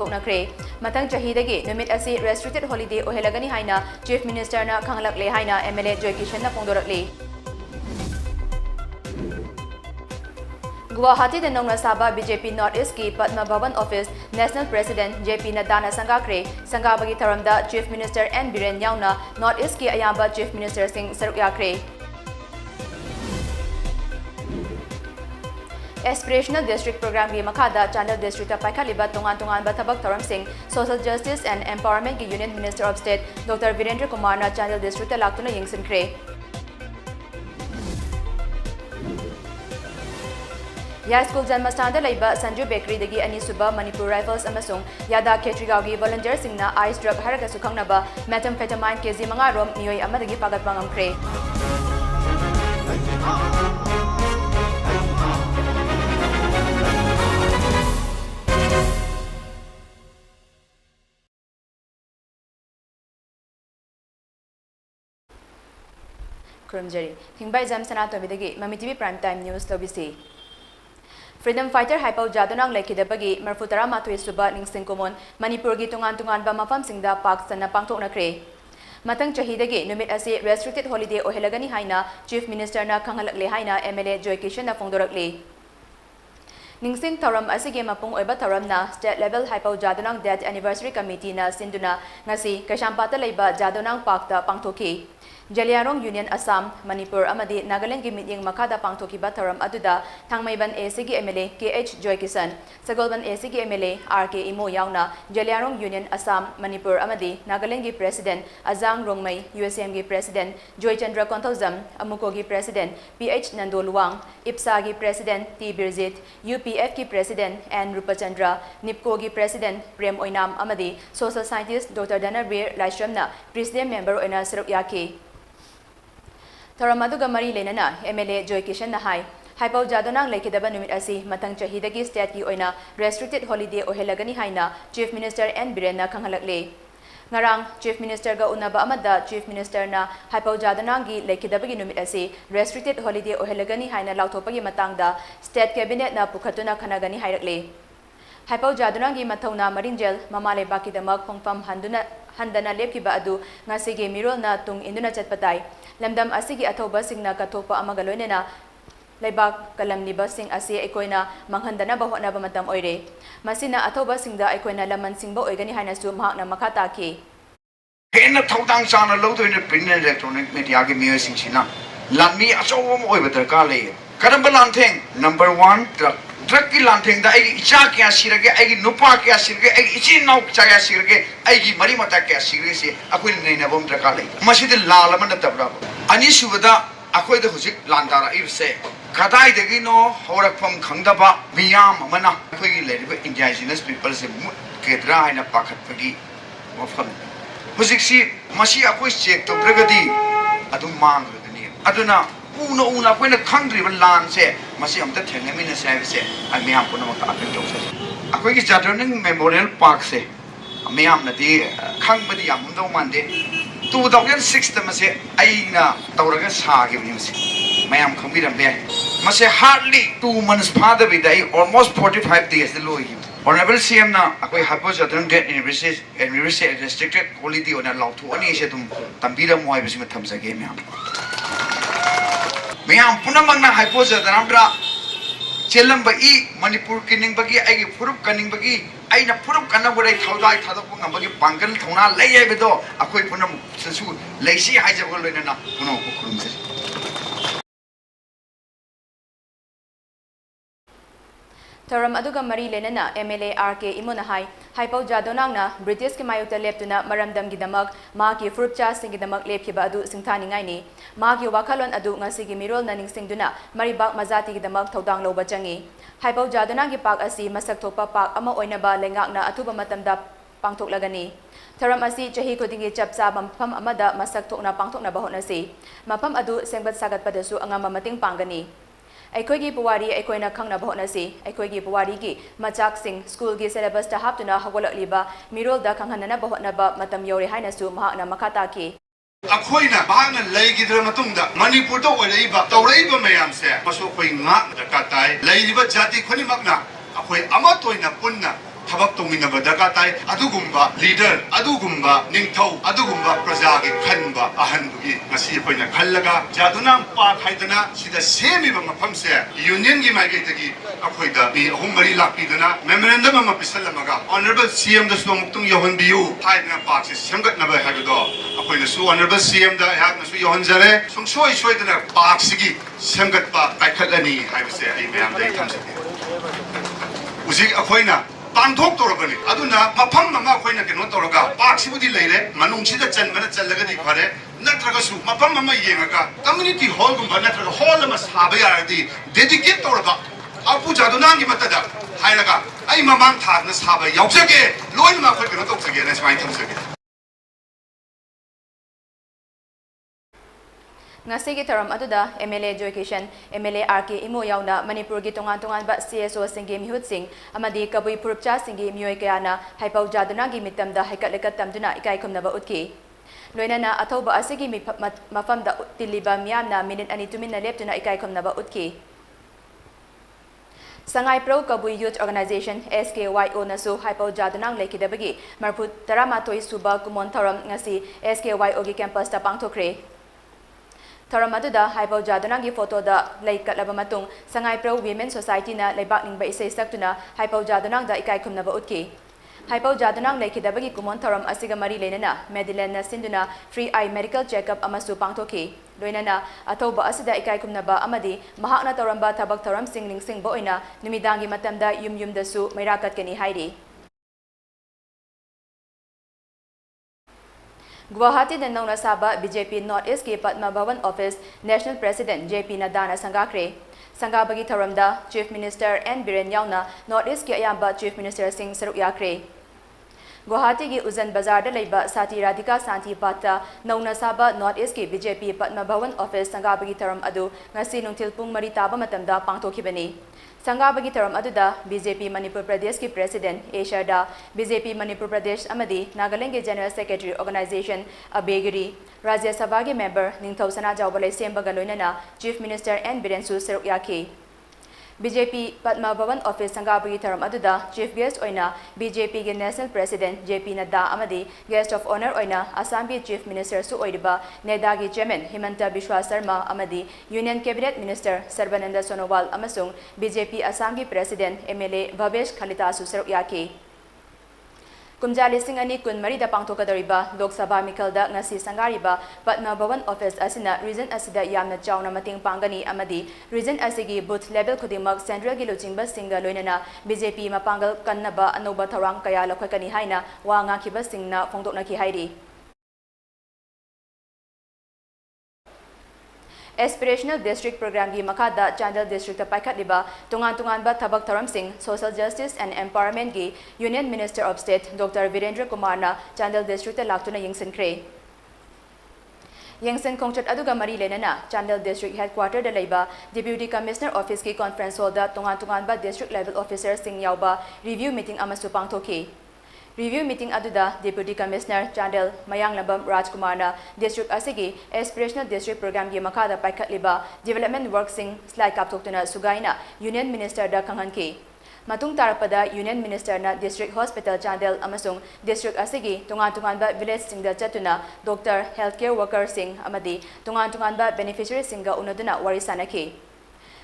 पांगथोकनख्रे मथंग चहीदगी नुमित असी restricted holiday ओहेलगनी हाइना chief minister ना खंगलकले हाइना MLA Joy Kishan ना फोंदोरकले गुवाहाटी द नौना साबा बीजेपी नॉर्थ ईस्ट की Padma Bhawan office national president JP Nadda संगाख्रे संगाबगी थरमदा चीफ मिनिस्टर एन बीरेन याउना नॉर्थ ईस्ट की अयाबा चीफ मिनिस्टर सिंह सरुक याख्रे एस्पिरेशनल डिस्ट्रिक्ट प्रोग्राम की मखादा चांदल डिस्ट्रिक्ट पाइखालिबा तोंगान थबक थौरम सिंह सोशल जस्टिस एंड एम्पावरमेंट की union minister of state doctor Virendra Kumar ना चांदल डिस्ट्रिक्ट लाक्तुना यिंगसिनख्रे या स्कूल जन्मस्थान संजू बेकरी दगी अनीसुबा मणिपुर राइफल्स अमसुंग यादा खेत्रीगाव की वॉलंटियर सिंगना आइस ड्रग हरगसु खंगनबा मेथाम्फेटामाइन केजी 5 रोम मियोय अमदगी पागतपा ngamkhre Kurumjari THINGBAIJAM SANATOMBI MAMI TV Prime Time News Lobisi Freedom Fighter Haipau Jadonang Lekidabagi Marfutara Matui Suba Ningsing Kumon Manipur gi tungan ba mafam singda pak sana pangthoknakre Matang chahidagi numit asi restricted holiday ohelagani haina Chief Minister na khangalakle haina MLA Joy Kishan na phongdorakle Ningsing Thoram asige mapung oiba thoram na state level Haipau Jadonang Death Anniversary Committee na sinduna ngasi Kashampata leiba Jadonang Park ta pangthoki Jaliarong Union Assam, Manipur, Amadi, Nagaland Gimiting Makada Pangtoki Bataram Aduda, Thangmaiban ACG MLA KH Joy Kisan, Sagolban ACG MLA RK Imo Yauna, Jaliarong Union Assam, Manipur, Amadi, Nagaland Gi President, Azang Rongmai, USM Gi President, Joy Chandra Kontozam, Amuko Gi President, PH Nandoluang, IPSA Gi President, T Birzit, UPF Gi President, N Rupachandra, NIPCO Gi President, Prem Oinam Amadi, Social Scientist Dr. Danabir Laishramna, President Member Oina Saruk Yaki. Thoramadu Gamari Lenana, MLA Joy Kishan Nahai, Haipau Jadonang Lekidaba Numit Asi, Matang Chahidagi State Oina, Restricted Holiday Ohelagani Haina, Chief Minister N Birena Kanghalakle. Ngarang, Chief Minister Ga Unaba Amada, Chief Minister na Haipau Jadonangi Lekidabagi Numit Asi, Restricted Holiday Ohelagani Haina Lautopagi Matangda, State Cabinet na Pukatuna Kanagani Hairakle. Haipau Jadonangi Matona Marinjel, Mamale Baki Damag Pongfam Handana Lepkiba Adu, Ngasige Mirol na Tung Induna Chatpatay. Lamdam asigi athoba singna katokpa amagaloinena Laibak kalamniba sing asi ekoina manghandana bahona bamatam oire masina athoba singda ekoina laman singba oigani haina su mahakna makata ki Henna thodang chana lodoina print electronic media gi miyo singsina lammi achowom oiba darkar le karamba lantheng number 1 drug ki lantheng da ai icha kya sirage ai nupa kya sirage ai ichi nau kya sirage ai gi mari mata kya sirage se akoi neina bom darkar le masidi lalama na tabra ani subada akoi da hujik landara ibse kadai degi no horakpam khangdaba miyam amana akoi gi leriba indigenous people se kedra haina pakhat pagi mafam hujik si masi akoi check to bragadi adu mang gani aduna una koina khangri lan se masi amta thengami na sai se amiyam puna ma ka to se akoi gi jadonang memorial park se amiyam na di khangbadi yam do mande 2006 ta mase aina tawraga sa gi ni mase mayam khangbiram be mase hardly 2 months father with almost 45 days the low honorable cm na akoi hapo jadon death anniversary restricted quality on a law to ani se tum tambira moi bisi ma thamsa ge Mayam punamang na haipos danamdra chelam bagi Manipur kining bagi ai furup kaning bagi ai na furup kana borai thaudai thadok ngam bagi pangal thona lei ai bedo akoi punam su leisi hai jagol loina na puno kurum se Thoram aduga mari lenana MLA RK Imona Hai Haipau Jadonang na British ki mayukta leptuna maramdam gidamak ma ki frupcha singidamak lepkiba adu singthani ngai ni ma ki wakalon adu ngasi gi mirol na ningsingduna maribak mazati gidamak thodang loba changi Haipau Jadonang gi pak asi masak thopa pak ama oina ba lengak na athuba matamda pangthok lagani Thoram asi chahi kodingi chapsa mafam amada masak thokna pangthok na bahona si mafam adu sengbat sagat padasu angama mating pangani Aikoigi Puwari Aikoina Kangna Bahonasi, Aikoigi Puwari gi Machak Singh School gi syllabus ta haptuna hawalak liba Mirol da Kanghanana Bahonaba Matam Yori Hainasu Mahakna Makataki. Akoina bahana leigidra matungda Manipur to oleiba tawreiba mayam se maso koi nga dakatai leiba jati khoni makna akoi amatoina punna थबक तोमिनब दरकार ताई अदुगुम्बा leader अदुगुम्बा Ningthou अदुगुम्बा प्रजा के खनबा अहनबुगी ngasi akoina khallaga jaduna park haidana sida semiba mafam se union gi mai gi akoida bi ahum mari lakpidana memorandum ama pisalamaga honorable cm da so muktung yohon biu haidana park se semgat na ba haido akoina su honorable cm da yak na su yohon jare sung soi soi dana park sigi semgat pa paikhalani haibse ai mayam dai thamse uji akoina पांथोक तोरबनी अदुना मफम ममा खोइना केनो तोरगा पाक्सिबुदि लेरे मनुंगसिदा चनबना चलगदि खरे नत्रगसु मफम ममा येंगका कम्युनिटी हॉल गुम नत्रगा हॉल म साबा यारदि डेडिकेट तोरबा अपु जादुनांगि मतदा हाइरगा आई ममांग थाना साबा यावजगे लोइन मा खोइ केनो तोकजगे न समाइ थमजगे Ngasigi taram aduda MLA Education MLA RK Imo yauna Manipur gi tongan ba CSO singi mihut sing amadi kabui purupcha singi mioi kayana haipau jaduna gi mitamda haikalekat tamduna ikai khumnaba utki loinana athoba asigi mafamda tiliba miyamna minute ani tumin na leptuna ikai khumnaba utki Sangai Pro Kabui Youth Organization SKYO nasu haipau jadunang lekidabagi marput taramatoi suba kumon taram ngasi SKYO gi campus ta pangthokre Taramadda haipau jadunang gi photo da laikalaba matung Sangai Pro Women Society na laibak ningba isay saktuna haipau jadunang da ikai khumnaba utki haipau jadunang laikidabagi kumon taram asiga mari lenana Medicine na sinduna free eye medical checkup amasu pangthoki loinana athoba asida ikai khumnaba amadi mahakna taramba thabak taram singling singbo oina numidangi matamda yum dasu mairakat kani hairi Guwahati na nauna saba BJP North East ki Padma Bhavan Office National President JP Nadana Sangakre Sangabagi Tharamda Chief Minister N Biren Yauna North East ki ayamba Chief Minister Singh Saruk Yakre Guwahati ki Uzan Bazar da laiba Sati Radhika Santi Patta nauna saba North East ki BJP Padma Bhavan Office Sangabagi Tharam adu ngasi nungtil pung mari taba matamda pangthokibani Sangabagi taram aduda BJP Manipur Pradesh ki President Esharda BJP Manipur Pradesh amadi Nagaland ki General Secretary Organization Abegiri Rajya Sabha ki member Ningthau Sana Jawbalai Sembaga loinana Chief Minister N Biren Saruk Yaki BJP Padma Bhavan Office Sangabagi taram aduda Chief Guest oina BJP ki National President JP Nadda amadi Guest of Honor oina Assam ki Chief Minister su oidiba NEDA ki Chairman Himanta Biswa Sarma amadi Union Cabinet Minister Sarbananda Sonowal amasung BJP Assam ki President MLA Bhavesh Khalita su Saruk Yaki Kumjali Singani kun marida pangthokadariba Lok Sabha Mikalda ngasi sangariba Padma Bhavan Office asina region asida yamna chawna mating pangani amadi region asigi booth level khudimak central gi luchingba singga loinana BJP mapangal kannaba anoba tharang kaya lokhakani haina wa ngakiba singna phongdokna ki hairi Aspirational District Program gi makada Chandel District ta paikat liba tungan ba thabak tharam sing Social Justice and Empowerment gi Union Minister of State Dr. Virendra Kumar na Chandel District ta laktuna yingsin kre Yingsin kongchat aduga mari lenana Chandel District Headquarter da laiba Deputy Commissioner Office ki conference hall da tungan ba district level officer sing yauba review meeting amasu pangthoki Review meeting aduda Deputy Commissioner Chandel Mayang Lambam Rajkumar na District asigi Aspirational District Program gi makada paikat liba Development Work sing slide kaptoktuna sugaina Union Minister da kanghanki Matung tarapada Union Minister na District Hospital Chandel amasung District asigi tungan ba village sing da chatuna Doctor Healthcare Worker sing amadi tungan ba beneficiary singa unaduna warisanaki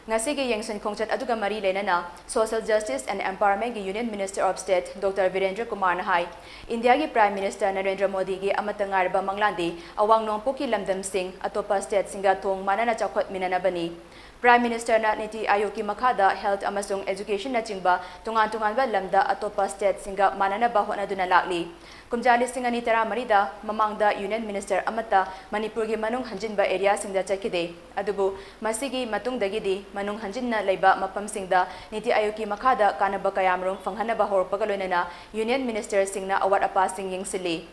Ngasigi yengsun kongchat aduga mari lenana Social Justice and Empowerment gi Union Minister of State Dr. Virendra Kumar Nahai India gi Prime Minister Narendra Modi gi amatangarba manglandi awang nongpo ki lamdam sing atopa state singa thong manana chakhot minanabani Prime Minister na Niti Ayog ki makada Health amasung Education na chingba tungan ba lamda atopa state singa manana ba hona duna lakli Kumjali singani tara marida mamangda Union Minister amata Manipur gi manung hanjinba area singda chakide adubu masigi matung dagidi manung hanjinna leiba mapam singda Niti Ayog ki makada kanaba kayamrung fanghanaba horpagaloinana Union Minister singna awat apa singing sili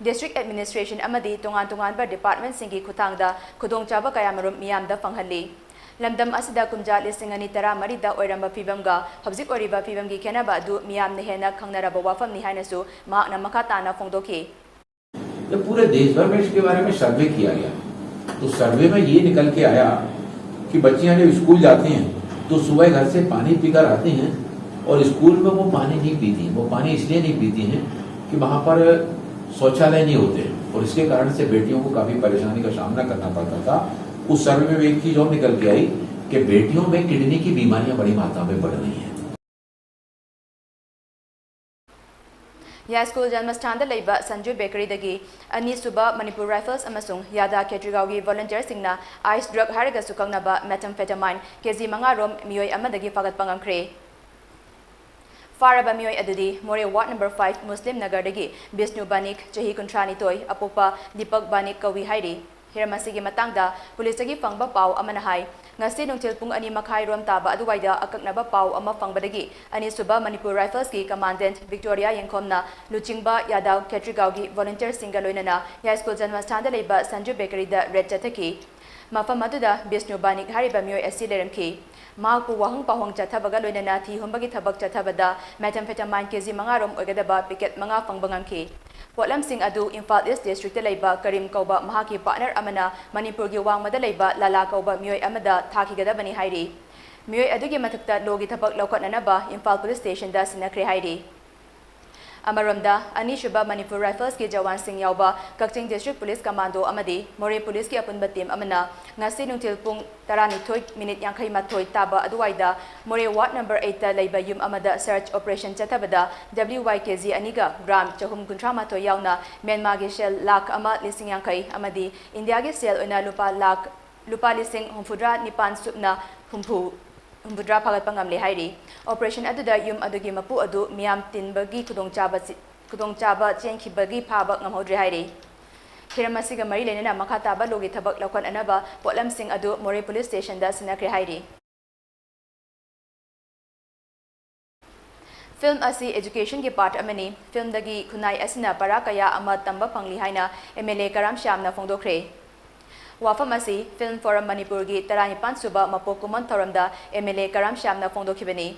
District Administration amadi tungan ba department singi khutangda khudongchaba kayamarum miyamda fanghalli Lamdam asida kumjali singani tara marida oiramba pibamga habzik oriba pibamgi kenaba adu miyam ne hena khangnaraba wafam ni hainasu mahakna makatana phongdoki जब पूरे देश भर में इसके बारे में सर्वे किया गया तो सर्वे में ये निकल के आया कि बच्चियां जब स्कूल जाती हैं तो सुबह घर से पानी पीकर आती हैं और स्कूल में वो पानी नहीं पीती। वो पानी इसलिए नहीं पीती हैं कि वहां पर शौचालय नहीं होते, और इसके कारण से बेटियों को काफी परेशानी का सामना करना पड़ता था। उस सर्वे में एक चीज और निकल के आई कि बेटियों में किडनी की बीमारियां बड़ी मात्रा में बढ़ रही हैं। या स्कूल जन्मस्थान लेबा संजू बेकरी दगी अनी सुबा मणिपुर राइफल्स अमसुंग यादा केट्रिगाव की वॉलंटियर सिंगना आइस ड्रग हारगसु कंगनबा मेथाम्फेटामाइन केजी 5 रोम मियोय अमदगी फागतपा ngamkhre फारबा मियोय अदुदी मोरे वार्ड नंबर 5 मुस्लिम नगर दगी बिष्णु बानिक चही 32 अपोपा दीपक बानिक कवि हाइरी हिरमसिगी मतंगदा पुलिस की फंगबा पाव अमना high ngasi nungtil pung ani makhai rom taba aduwaida akaknaba paw ama fangbadagi ani suba manipur rifles ki commandant victoria yengkhomna luchingba yadaw ketrigaw gi volunteer singa loinana ya school janmasthan da leiba sanju bakery da red chathaki mafam aduda bisnu banik hariba myoy asi leremki maku wahung pahong chathabaga loinana thi hombagi thabak chathabada methamphetamine kg 5 rom oigadaba picket 5 fangbangamki Potlam Singh adu Imphal East District leiba Karim Kauba mahaki partner amana Manipur gi wangmada leiba Lala Kauba myoy amada thakigadabani hairi myoy adugi mathakta logi thabak laukatnanaba Imphal Police Station da sinakre hairi Amaramda ani shuba Manipur Rifles ki Jawan Singh yauba Kakching District Police Commando amadi More Police ki apunba team amana ngasi nungtil pung 12 minute 58 taba aduwaida More Ward number 8 ta leiba yum amada search operation chathabada WYKZ aniga gram chahum kuntramato yauna Myanmar gi shell lakh ama lising yankai amadi India gi sel oina lupa lising humfudra nipan supna humbudra phagat pangam le hairi operation aduda yum adugi mapu adu miam tinbagi kudongchaba chenkhibagi phaba ngamhodre hairi hiramasiga mari lenena makhata ba logi thabak lokon anaba Potlam Singh adu More Police Station da sinakre hairi Film asi education ki part amani film dagi khunai asina para kaya ama tamba pangli haina MLA Karam Shamna fongdokre Wafam asi Film Forum Manipur gi 15 suba mapokuman thoramda MLA Karam Shamna fongdokhibani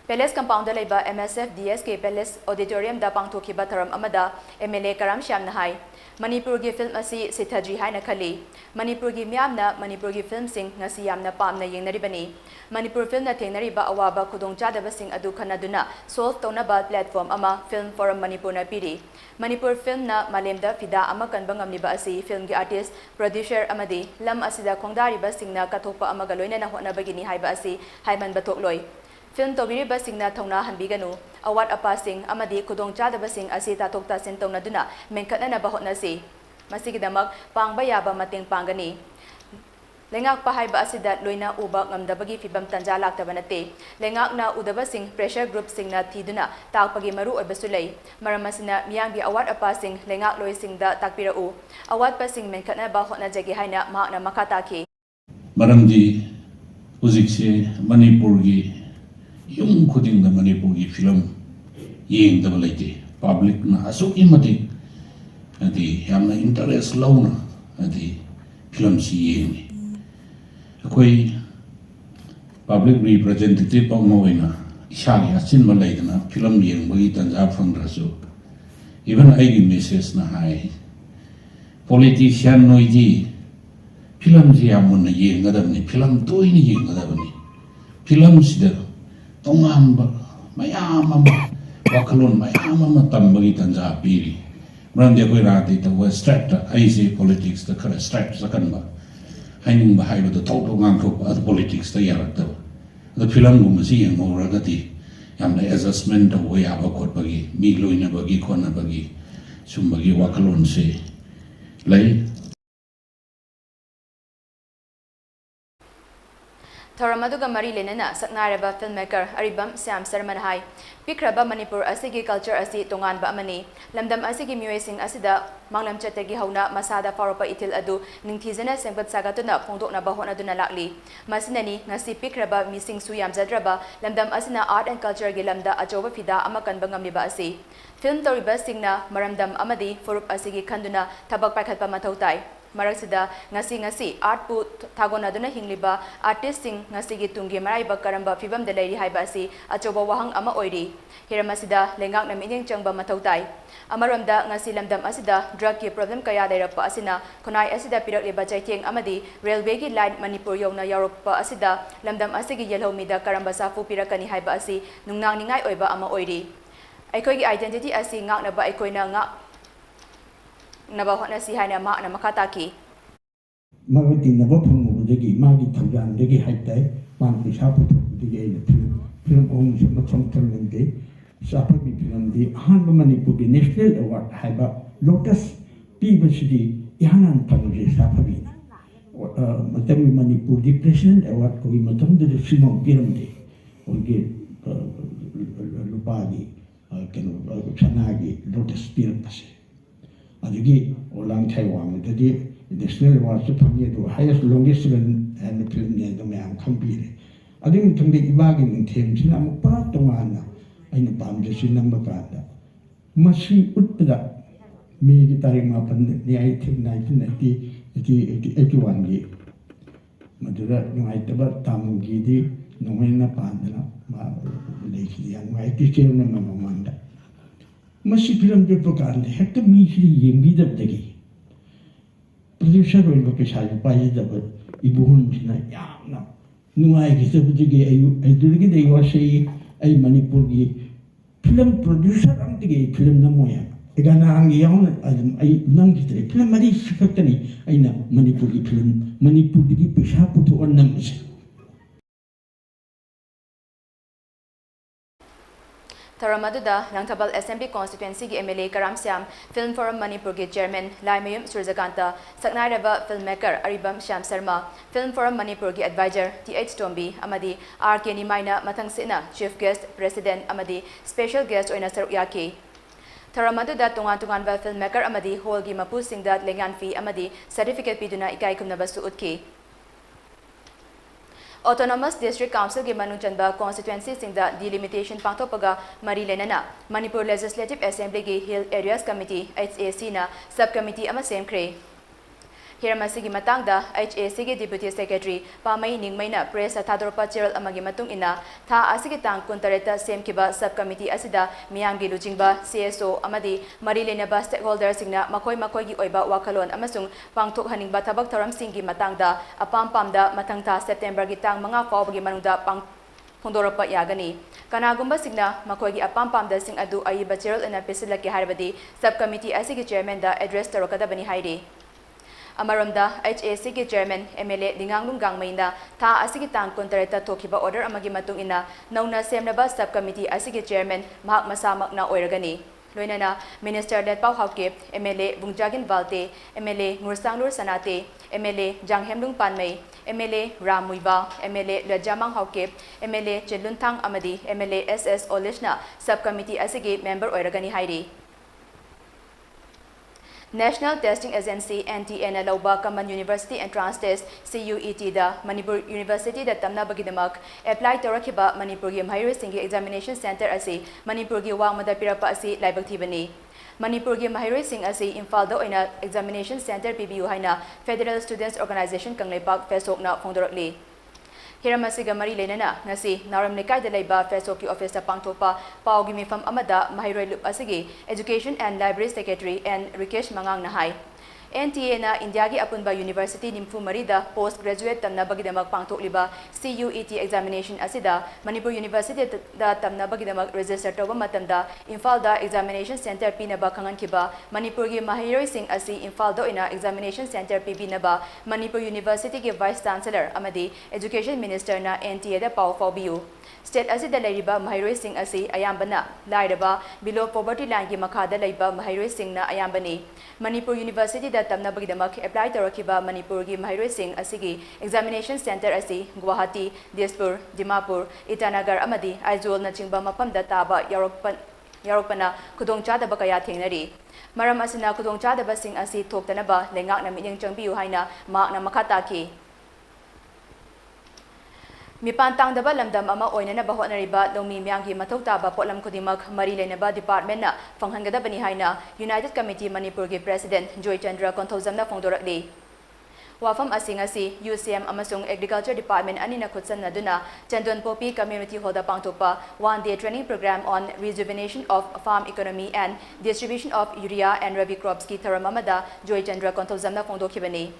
Palace compound da leiba MSF DSK Palace auditorium da pangthokiba thoram amada MLA Karam Shamna hai Manipur gi film asi sithadri haina khali Manipur gi myamna Manipur gi film sing ngasi yamna pamna yengnaribani Manipur film na thengnariba awaba khudongchadaba sing adu khanaduna solve tonaba platform ama Film Forum Manipur na piri Manipur film na malemda fida ama kanbangamniba asi film gi artist producer amadi lam asida khongdariba singna kathokpa amaga loina na honabagini haiba asi haiman bathokloi Film tobiriba singna thongna hanbiganu award apa sing amadi khudongchadaba sing asi tatokta sin tonaduna menkhatna na bahotna si masigidamak pangba yaba mating pangani lengak pa haiba asida loina uba ngamdabagi fibam tanja laktabanate lengak na udaba sing pressure group singna thiduna takpagi maru obasulai maramasina miyangbi award apa sing lengak loi singda takpira u award pa sing menkhatna bahotna jagi haina mahakna makata ki maramdi hujikse Manipur gi yung khuding da Manipur gi film yeng da balai public na asuk imati adi yamna interest launa adi film si yeng koi public representative pa moina ishali asin malai na film yeng bagi tanja fangrasu even ai gi message na hai politician noiji film ji amun yeng gadam ni film toy ni yeng gadam ni film sida tongamba mayama wakalon mayama tambagi tanja piri brande koi rati ta was strat IC politics the kara strat sakanba haining ba haiba the total ngang thok at politics ta yarak ta the film gum si yang ora gati yamna adjustment the way aba khot bagi mi loina bagi khona bagi sumbagi wakalon se lai Thoramaduga Mari Lenana Saknaraba filmmaker Aribam Sam Sarman Hai Pikraba Manipur asigi culture asi tongan ba amani lamdam asigi muising asida manglam chatagi hauna masada faropa itil adu ningthizana sengbat sagatuna phongdokna bahona duna lakli masinani ngasi pikraba mising suyam jadraba lamdam asina art and culture gi lamda ajoba fida amakan bangamni ba asi film toriba singna maramdam amadi forup asigi khanduna thabak paikhatpa mathautai Maraksida ngasi art pu thagonaduna hingliba artist sing ngasi gi tungi maraiba karamba fibam de leiri haiba asi achoba wahang ama oiri hiramasida lengak na mining changba mathautai amaramda ngasi lamdam asida drug ki problem kaya leirapa asina khonai asida pirak leba chaitheng amadi railway gi line Manipur yona yarokpa asida lamdam asigi yelhomida karamba safu pirakani haiba asi nungnang ningai oiba ama oiri aikoi gi identity asi ngak na ba aikoi na ngak naba hotna si haina ma na makata ki magati naba phangudagi magi thaujan dagi haitai man pisa puthu digi ai film om se matham thalmende sapa bi film di han Manipur gi national award haiba lotus pibasidi yanan pangje sapa bi matam Manipur di president award ko matam de simon piramde onge lupagi keno chanagi lotus piram pase adigi olang Taiwan tadi national award su phamye do highest longest run and film ne do mayam khambire ading thungde ibagi ning them sina mu pa tongana aina pamje sinamba kada masi utda mi gi tarik ma pan ni I think 1981 gi madura ngai taba tamgi di nongena pandana ma lekhi yang ngai ti chena ma manda masi film de program hekta mi shri yembi dabdagi producer oi ba pesa pa ji dab ibuhun sina yamna nuai gi sabdigi ai durgi dei wasi ai Manipur gi film producer ang dige film na moya egana ang yauna ai nang gi film mari sifaktani aina Manipur gi film Manipur gi pesa putu onnam se Taramaduda Langtabal Assembly Constituency gi MLA Karam Syam Film Forum Manipur gi Chairman Laimayum Surjakanta Saknairaba filmmaker Aribam Syam Sharma Film Forum Manipur gi Advisor THINGBAIJAM amadi RK Nimaina Mathangsina Chief Guest President amadi Special Guest oina saruk yaki Taramaduda tungan ba filmmaker amadi hall gi mapu singda lengan fee amadi certificate piduna ikai kumnaba su utki Autonomous District Council gi manungchanba constituency singda delimitation pangthopaga mari lenana Manipur Legislative Assembly gi Hill Areas Committee HAC na subcommittee ama semkre Hiramasi gi matangda HAC gi Deputy Secretary Pamai Ningmaina press thadorpa cheral amagi matung ina tha asigi tang kuntareta semkiba subcommittee asida miyam gi lujingba CSO amadi mari lenaba stakeholders singna makoi gi oiba wakalon amasung pangthok haningba thabak thoram singgi matangda apam-pamda mathangtha September gi tang manga fawbagi manungda pang Hondorapa yagani kanagumba signa makoi gi apam-pamda sing adu ayiba cheral ina pesilaki harbadi subcommittee asigi chairman da address tarokadabani hairi Amaramda HAC gi Chairman MLA Linganglung Gangmaina tha asigi tang kontrata thokiba order amagi matung ina nauna semnaba subcommittee asigi Chairman mahak masamak na oiragani loinana Minister Letpau Hawkip MLA Bungjagin Valte MLA Ngursanglur Sanate MLA Janghemlung Panmei MLA Ramuiba MLA Lajamang Hawkip MLA Chenlunthang amadi MLA SS Olishna subcommittee asigi member oiragani hairi National Testing Agency NTA lauba Kaman University Entrance Test CUET da Manipur University da tamna bagidamak apply torakiba Manipur gi mahiroi singi examination center asi Manipur gi wangmada pirapa asi laibak thibani Manipur gi mahiroi sing asi Imphal da oina examination center PBU haina Federal Students Organization Kangleipak Fesok na phongdorakli Hiramasi ga mari lenana ngasi naram lekai da leiba Fesok ki office ta pangthopa pau gi mifam amada mahiroi lup asigi Education and Library Secretary and Rikesh Mangang nahai NTA na India gi apunba University Nimfu Marida postgraduate tamna bagidamak pangthokliba CUET examination asida Manipur University da tamna bagidamak register toba matamda Imphal da examination center pinaba kangan kiba Manipur gi mahiroi sing asi Imphal da ina examination center pibinaba Manipur University gi vice chancellor amadi education minister na NTA da pau faubiu State asida leiriba mahiroi sing asi ayambana lairaba below poverty line gi makhada leiba mahiroi sing na ayambani Manipur University da tamna bagidamak apply tarakiba Manipur gi mahiroi sing asigi examination center asi Guwahati Dispur Dimapur Itanagar amadi Aizawl na chingba mapamda taba yarokpana khudongchadaba kaya thengnari maram asina khudongchadaba sing asi thoktanaba lengak na minyang changbiu haina makna makhataki Mipan tangdaba lamdam ama oinanaba hotnariba lawmi miyamgi mathau taba potlam kudimak mari leinaba department na phanghangadabani haina United Committee Manipurgi President Joy Chandra Konthaujamna phongdorakli. Wafam asingasi UCM amasung Agriculture Department anina khutsanaduna Chandon Popi Community Hall da pangtokpa one-day training program on rejuvenation of farm economy and distribution of urea and rabi crops ki tharamamada Joy Chandra Konthaujamna phongdokhibani.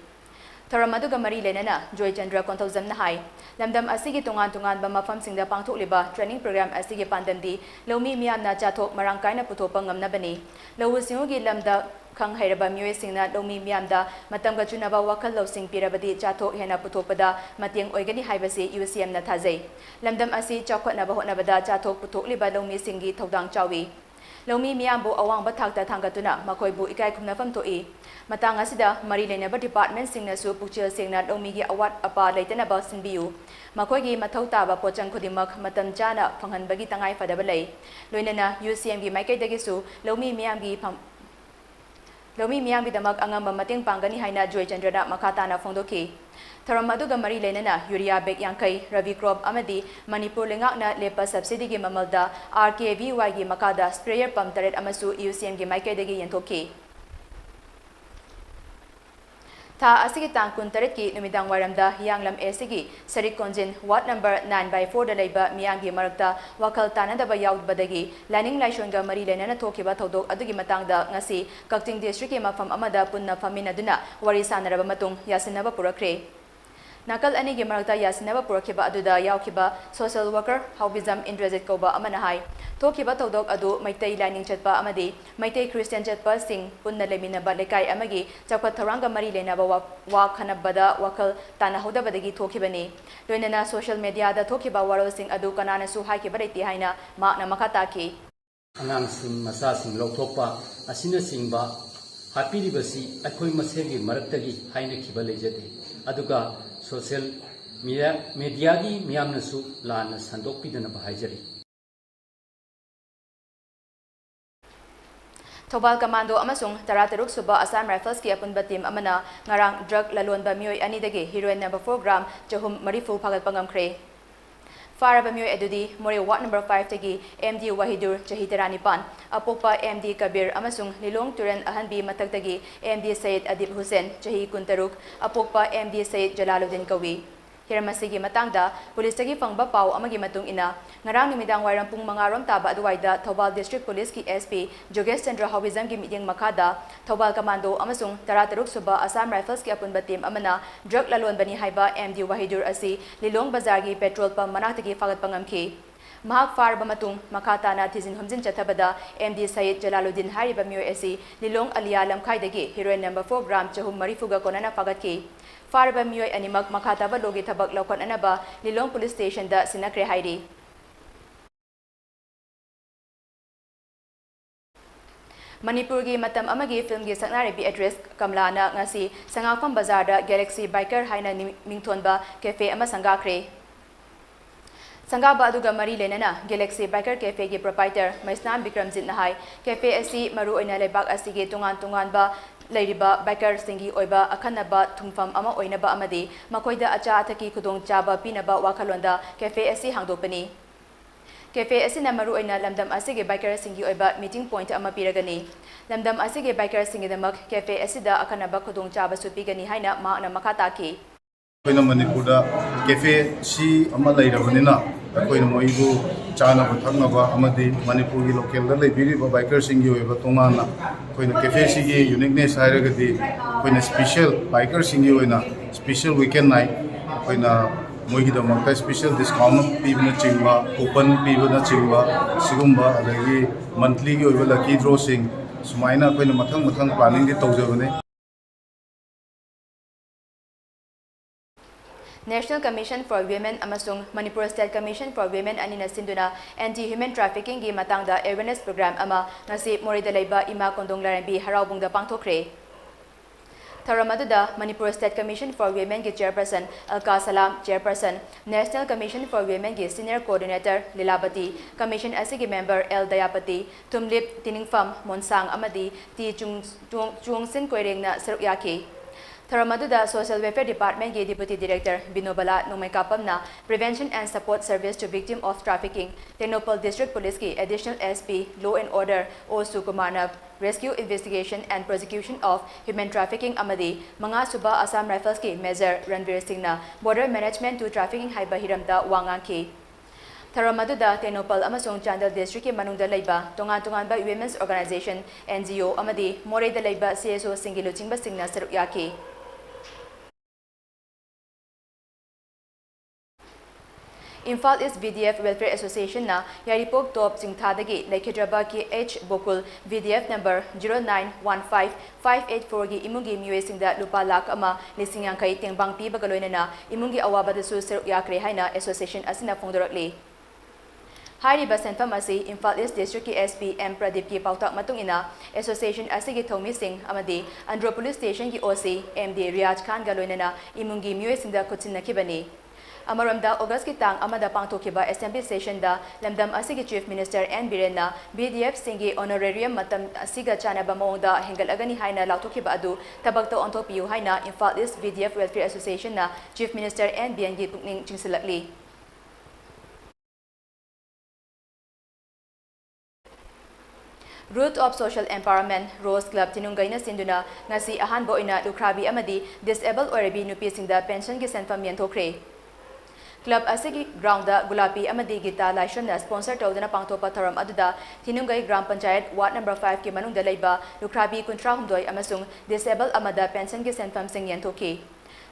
Tharamaduga mari lenana Joy Chandra Konthaujamna hai lamdam asigi tungan ba mafamsingda pangthokliba training program asigi pandamdi lawmi miyamna chathok marangkaina puthopa ngamnabani lawu singugi lamda khang hairaba myoy singna lawmi miyamda matamga chunaba wakal lawsing pirabadi chathok hena puthopada mateng oigani haibasi UCM na thajai lamdam asi chakhotnaba hotnabada chathok puthokliba lawmi singi thodang chawi lawmi miyambu awangba thakta thangatuna makoibu ikai khumnafam toi matang asida mari leinaba department singna su pukchil singna lawmi gi awat apa leitanaba sinbiu makoigi mathau taba pochang khudimak matam chana phanghanbagi tangai fadaba lei loinana UCM gi maikaidagi su lawmi miyamgi damak angamba mateng pangani haina Joy Chandra makatana phongdoki Tharamaduga mari leinana urea bag yankai rabi crop amadi Manipur lengakna lepa subsidy gi mamalda RKVY gi makada sprayer pump taret amasu UCM gi maikaidagi yentoki Tha asigi tangkun taret ki numidang waramda yanglam esigi sarik konjin ward number 9/4 da leiba miyamgi marakta wakal tanadaba yaudbadagi laning laishonga mari leinana thokiba thodok adugi matangda ngasi Kakting district ki mafam amada punna faminaduna wari sanaraba matung yasinaba purakre Nakal ani gi marakta yasinaba purakhiba aduda yaukiba social worker Haubizam Indrajit Koba amana hai thokiba thodok adu maitai lining chatpa amadi maitai Christian chatpa sing punna leminaba lekai amagi chakpat tharanga mari leinaba wa khanabada wakal tanahodabadagi thokibani loinana social media da thokiba waro sing adu kanana su haikiba reiti haina makna makata ki anang sing masa sing lokthokpa asina singba hapiribasi akhoi masegi maraktagi haina khiba lejate aduga social media gi miyamnasu lana sandokpidana bahajari Thobal Commando amasung Tarataruk Suba Assam Rifles ki apunba team amana ngarang drug lalonba mioy anidagi heroin number 4 gram jahum marifu phagal pangamkre Faraba mioy edudi More Ward number 5 tagi MD Wahidur chahi 35 apokpa MD Kabir amasung Lilong Turan ahanbi mataktagi MD Said Adib Hussein chahi 13 apokpa MD Said Jalaluddin Kawi Hiramasi matangda police tagi pangba pau amagi matung ina ngarang numidang wairam pung mangarom taba aduwaida Thobal District Police ki SP Jogesh Chandra Haubizam gi meeting makada Thobal Commando amasung Tarataruk Suba Assam Rifles ki apunba team amana drug lalon bani haiba MD Wahidur asi Lilong Bazar gi petrol pump manaktagi fagat pangamki Mahak farba matung makatana thizin humjin chathabada MD Said Jalaluddin hariba mioy asi Lilong Aliya lamkhaidagi heroin number 4 gram chahum marifuga konana fagatki Farba mioy animak makataba logi thabak laukon anaba Lilong Police Station da sinakre hairi Manipur gi matam amagi film gi saknaribi address Kamlana ngasi Sangafam Bazar da Galaxy Biker haina mingthonba cafe ama sangakre Sangaba aduga mari lenana Galaxy Biker Cafe gi proprietor Maisnam Bikramjit nahai cafe asi maru oina lebak asigi tungan ba Lairiba biker singi oiba akhanaba thumfam ama oinaba amadi makoida acha athaki khudong chaba pinaba wakhalonda cafe asi hangdopani cafe asi namaru oina lamdam asigi biker singi oiba meeting point ama piragani lamdam asigi biker singi damak cafe asi da akhanaba khudong chaba supigani haina maakna makata ki koina Manipurda cafe si ama lairabanina koina moibu chana thaknaba amadi Manipur gi local da leibiriba biker singi oiba tongana koina cafe sigi uniqueness hairagadi koina special biker singi oina special weekend night koina moigi da makta special discount pibna chingba coupon pibna chingba sigumba adagi monthly gi oiba lucky draw sing sumaina koina mathang planning di tawjabane National Commission for Women amasung Manipur State Commission for Women anina sinduna anti-human trafficking gi matangda awareness program ama ngasi Morida leiba ima kondong larambi haraubungda pangthokre Tharamaduda Manipur State Commission for Women gi chairperson Alka Salam chairperson National Commission for Women gi senior coordinator Lilabati commission asigi member El Dayapati Tumlip Tiningfam Monsang amadi Ti Chungsin Koirengna sarukyaki Tharamaduda Social Welfare Department ki Deputy Director Binobala Numaikapamna Prevention and Support Service to Victim of Trafficking Tenopal District Police ki Additional SP Law and Order O Sukumarna Rescue Investigation and Prosecution of Human Trafficking Amadi Manga Suba Assam Rifles ki Major Ranveer Singhna Border Management to Trafficking Haiba Hiramda Wangang ki Tharamaduda Tenopal amasong Chandel District ki manungda laiba tongan ba Women's Organization NGO amadi Moray da laiba CSO Singilu Chingba Singna saruk yaki Imphal East VDF Welfare Association na Yaripog Top Singthadagi Laikhidraba ki H Bokul VDF number 0915584 gi imungi miwe singda lupa lak ama lising yang kai tengbang pi bagaloina na imungi awabada su seruk yakre haina association asina phongdorakli Hariba senfam asi Imphal East District ki SP M Pradeep ki pautak matung ina association asigi thomi sing amadi Andhra Police Station ki OC MD Riyaj Khan galoina na imungi miwe singda kutsin nakibani Amaramda August ki tang amada pangthokiba assembly session da lamdam asigi chief minister N Birena BDF singi honorarium matam asiga chanaba mongda hengalagani haina lauthokiba adu tabakto onthopiu haina Imphal East BDF Welfare Association na chief minister N Bien gi pukning chingsilakli Root of Social Empowerment Rose Club Tinungaina Sinduna ngasi ahanbo ina lukrabi amadi disabled orabi nupi singda pension gi senfam yanthokre Club asigi ground da Gulapi amadi Gita Laishon na sponsor tawdana pangthopa tharam aduda Tinungai Gram Panchayat Ward number 5 ki manungda laiba lukrabi kuntra humdoi amasung disabled amada pension gi senfam sing yanthoki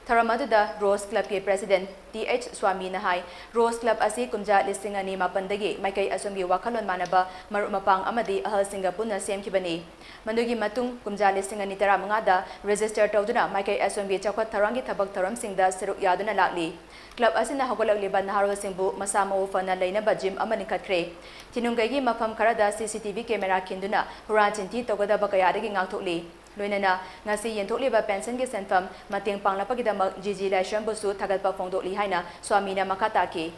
Tharamaduda Rose Club ke President TH Swami Nahai Rose Club asi kumja listing ani mapandagi maikai asumgi wakalon manaba marumapang amadi ahal Singapore na semkibani mandugi matung kumja listing ani tara mangada register tawduna maikai asumgi chakwat tharangi thabak tharam singda seruk yaduna lakli Club asina hagolagliban naharol singbu masamo fana lainaba gym amani khatkre Tinungai gi mafam karada CCTV camera kinduna hurancinti togoda bakayadagi ngakthokli Loinana ngasi yenthokliba pension gi senfam mateng panglapagidama GG Laishon busu thagalpa phongdokli haina Swamina makata ki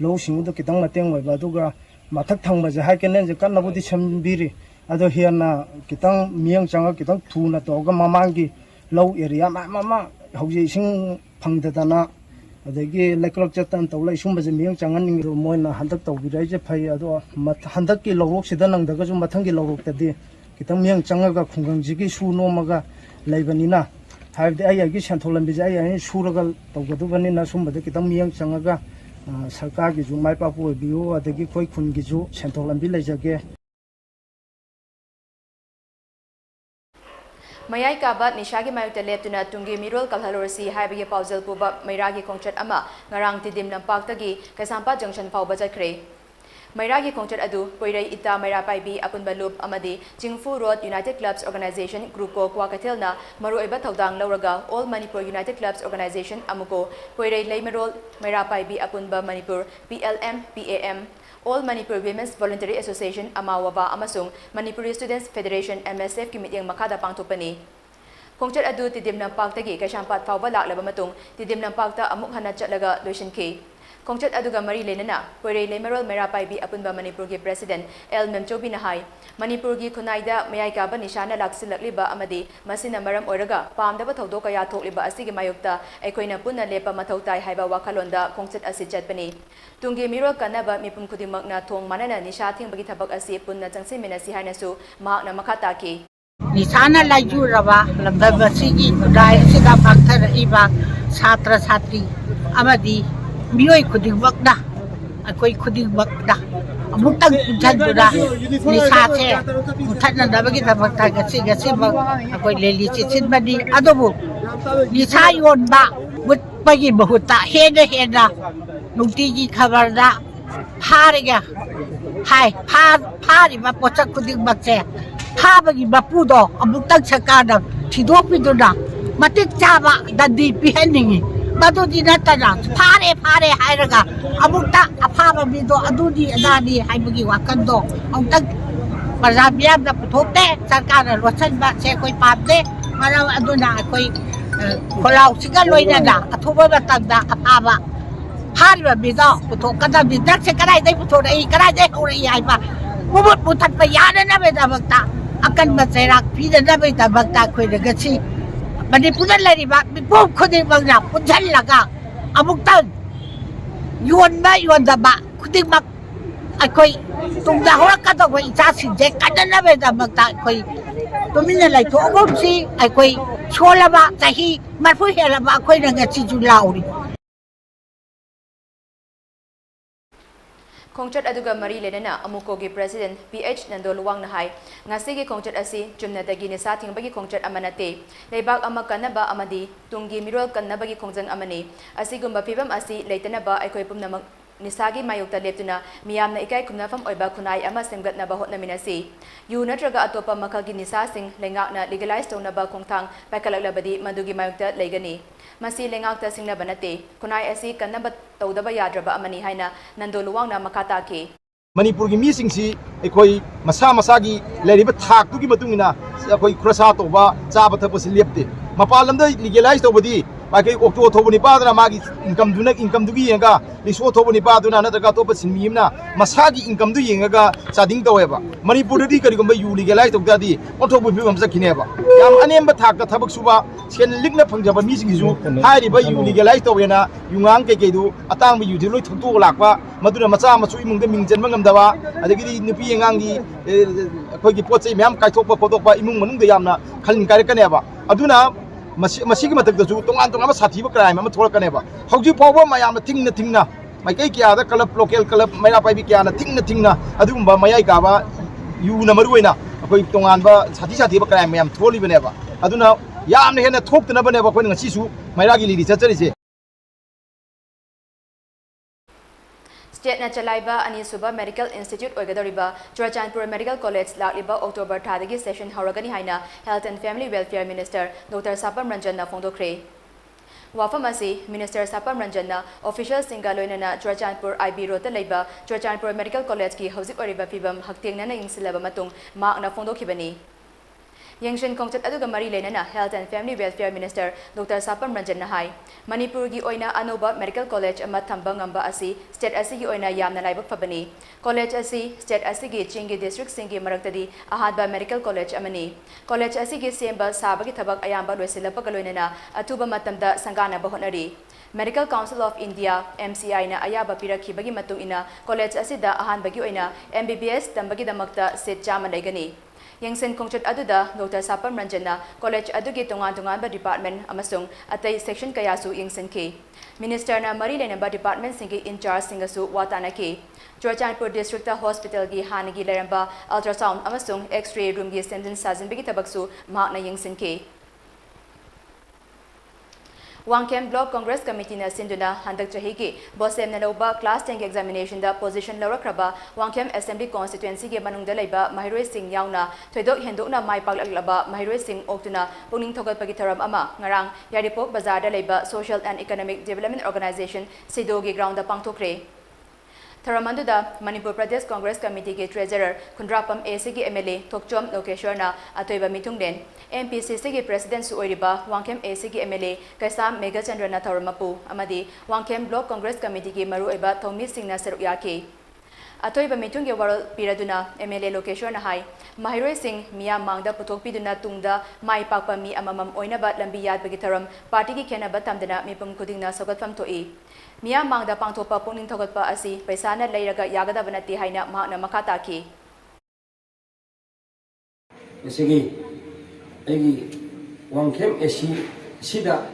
Low sing the Kitang Mateng Baduga Matak Tang was a hacken the Kanabudi Chambiri Ado Hiana Kitang Miang Changa Kitang Tuna Toga Mamangi Low area Mama Housing Pangdana the gay Leclerc Jatan Tola Shumba Miang Changan Moina Handak to Viraja Payado Handaki Lorok Sidan and the Gazumatangi Lorok the Kitang Miang Changa Kunganjiki Su no Maga Lebanina have the Ayagi Santolan Bizaya and Suragal Togaduvanina Sumba the Kitang Miang Changaga Sarkagi Zumai Papu Bio at the Gikoi Kungizu Santolan Village again. Mayai kabat nishagi mayuta leptuna tungi mirol kalhalorsi haibagi pauzal puba mairagi kongchat ama ngarang tidim lampaktagi Kaisampa Junction fauba jakre Mairagi kongchat adu poirai ita mairapai bi apunba loop amadi Jingfu Road United Clubs Organization Group ko kwakathilna maruiba thaudang lauraga All Manipur United Clubs Organization amuko poirai leimerol mairapai bi apunba Manipur PLM PAM All Manipur Women's Voluntary Association Amawaba amasung Manipuri Students Federation MSF ki mityang makada pangthopani kongchat adu tidim lampagtagi Kaisampat fauba laklaba matung tidim lampagta amuk hana chatlaga loisinki Kongchat aduga mari lenana poirei lemerol merapai bi apunba Manipur ki President L Memchobi Nahai Manipur ki Khunaida mayai ka ba nishana laksilakliba amadi masina maram oiraga pamdaba thodok kaya thokliba asigi mayukta aikoina punna lepa mathautai haiba wakalonda kongchat asi chatpani tungi mirol kanaba mipum khudimakna thong manana nisha thingbagi thabak asi punna changsiminasi hainasu mahakna makhata ki Nisana Lajurava Labasigi Dai Sida Pakthar Iba Satra Satri Amadi Mioi Kudibakda, a koi Kudibakda, a Mutang Jadura, Nisate, Mutana Dabagita Bataga Siba, a koi Lily Chitbadi, Adobo, Nisayon Ba, with Pagi Bahuta, Heda, Nutigi Kavarda, Hariga, Hai, Pari, Mapota Kudibakse, Habagi Bapudo, a Mutang Sakada, Tidopiduna, Matik Java, that deep beheading. Badu di natana pare hairaga amukta apaba bido adudi adani haibagi wakando ang tag marabiyab na putote sarkara rosan ba se koi pabde maraw aduna koi kolaw sigaloy na da atuba batagda apaba hariba bido putokada bidak se karay day puto dai karay day uri ay pa bubut putat pa yana na beda bagta akan matserak pida na beda bagta koi nagasi Manipur lariba mipu khuding magna punjal laga amuktan yuan da ba khuding mak akoi tungda hora ka to koi cha sin je kadana be da mak ta koi tumina lai to ogom si akoi chola ba tahi marfu hela ba akoi ranga chi ju lauri Khongchat aduga mari lenana amuko gi president PH Nandoluwang nahai ngasi gi khongchat asi chumna dagi ni sa thingbagi khongchat amanate leibak ama kanaba amadi tungi mirol kanaba gi khongjang amani asigumba phibam asi leitana ba aikoi pumnamak nisagi mayokta leptuna miyamna ikai kumnafam oiba khunai ama semgatnaba hotnaminasi yu natraga atopa makagi nisa sing lengakna legalize tonaba khongthang paikalaklabadi madugi mayokta leigani masi lengakta singna banate khunai asi kanaba tawdaba yadraba amani haina Nandoluwangna makata ke Manipur gi mising si ekoi masa masagi leriba thak tu gi matungina ekoi krasa to ba chaba thap si lepte mapalam da legalize to bodi Maki okto thobuni padana magi income du gi yenga liso thobuni paduna na daga to pasin mimna masagi income du yenga chading to weba Manipur di kari gomba yu legalize to dadi onto bu bim sakine ba yam anem ba thak ka thabak suba sen likna phangjaba mi sing ju hari ba yu legalize to wena yungang ke ke du atang bi yu di loi thonto lakwa maduna macha machu imung de mingjen mangam dawa adagi di nupi yengang gi khoi gi pochai myam kai thok ba podok ba imung manung de yamna khalin kai kane ba aduna masigi matak da ju tongan tongan sathi ba crime ama thol kaneba hauji pawba mayam thingna mai kai kya da club local club maira pai bi kya na thingna adugumba mayai ka ba yu na maruina akoi tongan ba sathi ba crime mayam tholi baneba aduna yamna hena thoktana baneba koi ngasi su maira gi lidi chachari se State na chalaiba ani suba Medical Institute oigadoriba Churachandpur Medical College lakliba October thadagi session hauragani haina Health and Family Welfare Minister Dr. Sapam Ranjan na phongdokre wafam asi Minister Sapam Ranjan na official singaloina na Churachandpur IB Road ta leiba Churachandpur Medical College ki hauzik oriba phibam haktengna na ingsilaba matung mak na phongdokhibani Yangshin Khongchat aduga mari lenana Health and Family Welfare Minister Dr. Sapam Ranjan nahai Manipur gi oina anoba Medical College ama thamba ngamba asi state asi gi oina yamna laibak phabani college asi state asi gi chingi district singi maraktadi ahadba medical college amani college asi gi semba sabagi thabak ayamba loisilapa kaloinana atuba matamda sangana bahonari Medical Council of India MCI na ayaba pirakhibagi matung ina college asida ahanbagi oina MBBS tambagi damakta seat chama laigani Yangsen Khongchat aduda Dr. Sapam Ranjan na college adugi tungan ba department amasung atay section kayasu yangsen ke Minister na mari lenaba department singi in charge singasu watana ke Churachandpur District Hospital gi hanagi leramba ultrasound amasung x-ray room gi sentence sajin bigi tabaksu mahakna yangsen ke Wangkem Block Congress Committee na sinduna handak chahi ki bosem na loba class 10 examination da position lawrakraba Wangkem Assembly constituency ge manung da laiba Mahiroi Singh yauna thoidok hendokna mai paklaklaba Mahiroi Singh oktuna puning thogat pagi tharam ama ngarang Yaripok Bazar da laiba Social and Economic Development Organization SIDO ge ground da pangthokre Tharamanduda Manipur Pradesh Congress Committee ke Treasurer Kundrapam AC ke MLA Thokchom Lokeshwarna atoiba mitungden MPCC ke President su oiriba Wangkem AC ke MLA Kaisam Megachandrana Tharamapu amadi Wangkem Block Congress Committee ke maru oiba Thomi Singna sarukya ke atoiba mitung ge waral piraduna MLA Lokeshwarna hai Mahiroi Singh Mia Mangda puthokpiduna tungda mai pakpa mi amamam oinaba lambi yadbagi tharam party ki khenaba tamdana mipum khudingna sogatfam thoi Mia Mangda pangthopa puning thogatpa asi paisana leiraga yagada banati haina mahakna makata ki Esigi egi Wangkem AC sida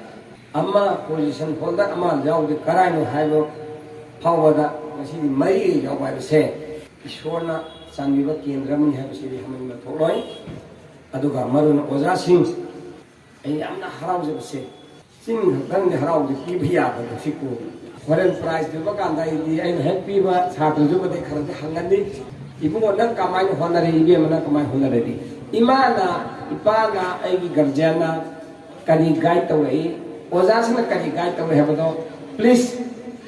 amma position holder amma jawde karaino haibo phawada masidi mai jawbai se ishorna sangiba kendramani haibasidi hamin matholoi aduga maruna oza sing ai amna harawje se sing dang de harawje ki bhiya ba siku Foreign prize di bagan dai di ai happy ba chhatru ju ba de kharde hangani ibu nang kamai honare ibe mana kamai honare di imana ipana ai gi garjana kani guide tawai oza sana kani guide tawai habado please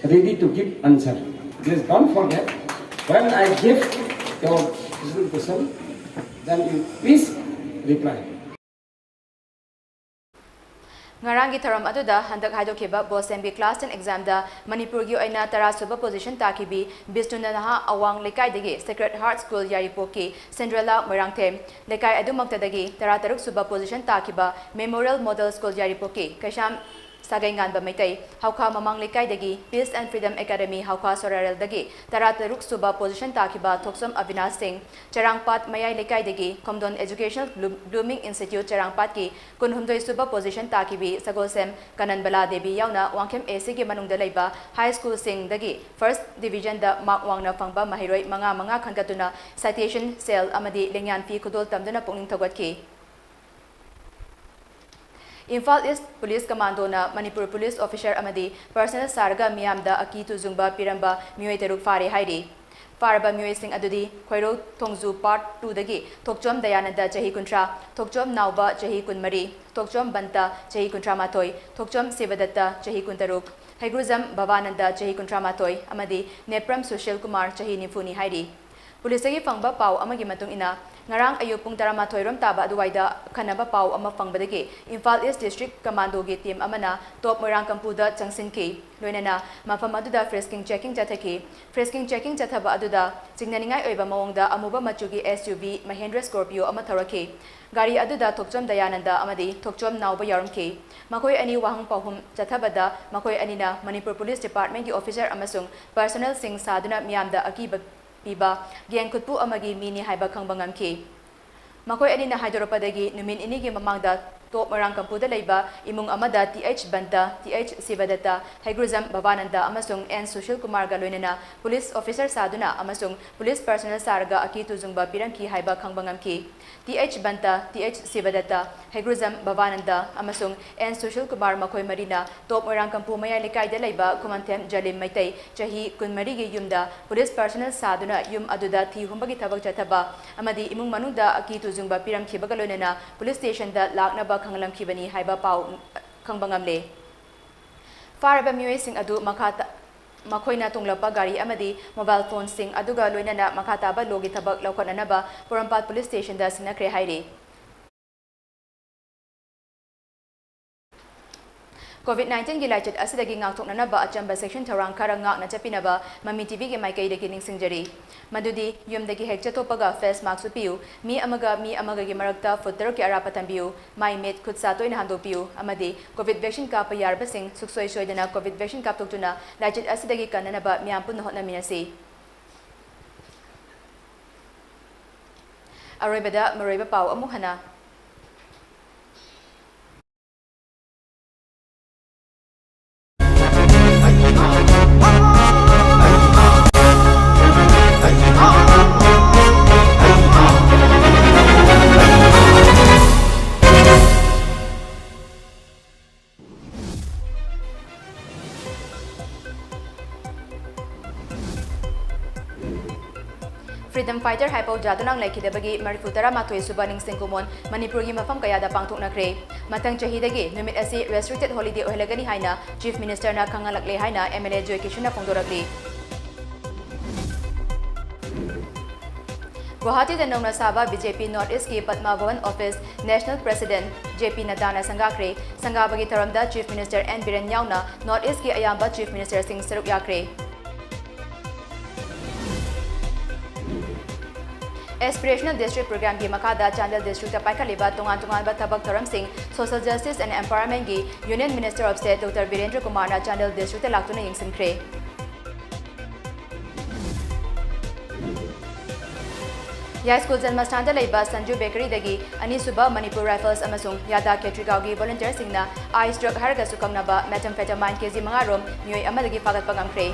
ready to give answer please don't forget when I give your question then you please reply Ngarangi tharam aduda handak haidokhiba bosembi class 10 exam da Manipur gi oina 10 suba position takibi Bisnuna naha awang lekai dagi Sacred Heart School Yaripoki Cinderella Moirangthem lekai adumakta dagi 13 suba position takiba Memorial Model School Yaripoki Kasham Sagangan ba Maitai Hauka Mamang lekai dagi Peace and Freedom Academy Hauka Sorarel dagi 13 suba position takiba Thoksom Avinash Singh Charangpat Mayai lekai dagi Komdon Educational Blooming Institute Charangpat ki kunhumdoi suba position takibi Sagosem Kananbala Devi yauna Wangkem AC gi manungda leiba High School Sing dagi First Division da Mark Wangna fangba mahiroi manga khankatuna citation cell amadi lengyan fi khudol tamduna pungning thogwatki Imphal East Police Commando na Manipur Police Officer amadi Personal Sarga Miyamda Aki Tuzungba Piramba Miyoi Teruk Fare Hairi Faraba Miyoi Sing Adudi Khoiro Thongzu Part 2 dagi Thokchom Dayananda Chahi Kuntra Thokchom Nauba Chahi Kunmari Thokchom Banta Chahi Kuntra Matoi Thokchom Sivadatta Chahi Kuntaruk Haiguzam Bhavananda Chahi Kuntra Matoi amadi Nepram Sushil Kumar Chahi Nifuni Hairi Police gi fangba pau amagi matung ina ngarang ayuk pung 12 rom taba aduwaida khanaba pau ama fangbadagi Imphal East District Commando gi team amana top Moirang Kampuda changsinki loinana mafam aduda fresking checking chathaba aduda chingnaningai oiba mawongda amuba machugi SUV Mahindra Scorpio ama thoraki gari aduda Thokchom Dayananda amadi Thokchom Nauba yarumki makoi ani wahang pahum chathabada makoi anina Manipur Police Department gi officer amasung personnel sing saduna miyamda akiba Piba Gen Kutpu amagi mini haiba khangbangamki Makoi anina haidoropadagi numin inigi mamangda top Moirang Kampuda leiba imung amada TH Banta TH Sivadatta Haiguzam Bhavananda amasung N Sushil Kumar galoinana police officer saduna amasung police personnel sarga aki tuzungba piramki haiba khangbangamki TH Banta TH Sivadatta Haiguzam Bhavananda amasung N Sushil Kumar makoi marina top Moirang Kampu maya lekai da leiba Kumantem Jalim Maitai chahi kunmari gi yumda police personnel saduna yum aduda thi humbagi thabak chathaba amadi imung manungda aki tuzungba piramki bagaloinana police station da laknaba Khangalam Kibani Haiba Pau Khangbangamle Faraba Miyoi Sing Adu Makata Makoina Tunglapa Gari Amadi Mobile Phone Sing Aduga Loinana Makataba Logi Tabak Laukananaba Porampat Police Station da Sinakre Hairi COVID-19 gi laichit asidagi ngakthoknanaba achamba section tharang kharang ngakna chapinaba Mami TV gi maikai dagi ningsingjari madudi yumdagi hekcha topaga face mask upiu mi amaga gi marakta futter ki arapa tambiu mai met khutsa toina handopiu amadi COVID vaccine ka payarba sing suksoi soidana COVID vaccine ka toktuna laichit asidagi kananaba miampun hotna minasi aroibada maroiba pau amuk hana Freedom Fighter Hypo Jadunang Laikidabagi Marifutara Matoi Subaning Singkumon Manipur gi mafam kayada pangthoknakre matang chahidagi numit asi restricted holiday ohelagani haina Chief Minister na khangalakle haina MLA Joy Kishuna phongdorakli Guwahati da nongna saba BJP North East ki Padma Bhavan Office National President JP Nadana Sangakre Sangabagi Taramda Chief Minister N Biren Yauna North East ki ayamba Chief Minister Singh Saruk Yakre Aspirational District Program gi makada Chandel District ta paikaliba tongan ba thabak thoram sing Social Justice and Empowerment gi Union Minister of State Dr. Virendra Kumar na Chandel District ta laktuna yingsinkre Ya School Janmastan ta leiba Sanju Bakery dagi ani suba Manipur Rifles amasung Yada Ketrigau gi volunteer singna ice drug harga sukamna ba methamphetamine kg 5 rom miyoi amadagi fagat pagamkre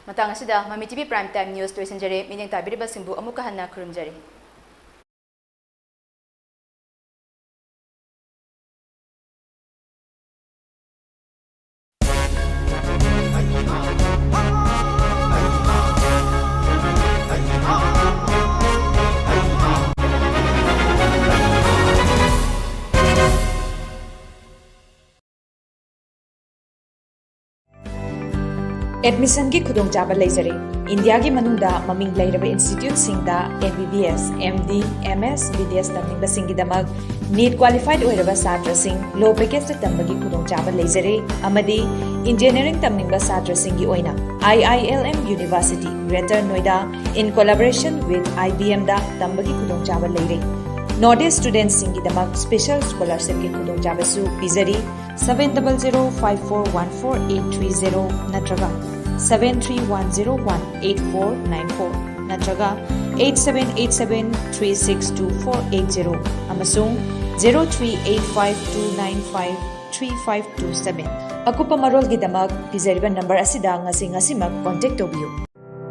Matang asida Mami TV Prime Time News to isinjare mining tabiriba simbu amuka hanna kurumjari admission की खुदोंचाबा लेजरे India की मनुंगदा ममिंग लेरबा institute सिंगदा MBBS MD MS BDS तमनिंगबा सिंगीदमक नीट क्वालिफाइड ओइरबा छात्र सिंग लो पैकेज से तंबगी खुदोंचाबा लेजरे अमदी इंजीनियरिंग तमनिंगबा छात्र सिंगी ओइना IILM university Greater Noida in collaboration with IBM दा तंबगी खुदोंचाबा लेरे नॉर्थ ईस्ट स्टूडेंट्स सिंगीदमक स्पेशल स्कॉलरशिप की खुदोंचाबासु पिजरी 7005414830 नत्रगा 7310188494 नत्रगा 8787362480 अमसुंग 038529535527 अकुपा मरोल गिदमक पिजरिबा नंबर असिदा ngasi ngasimak contact tobiyu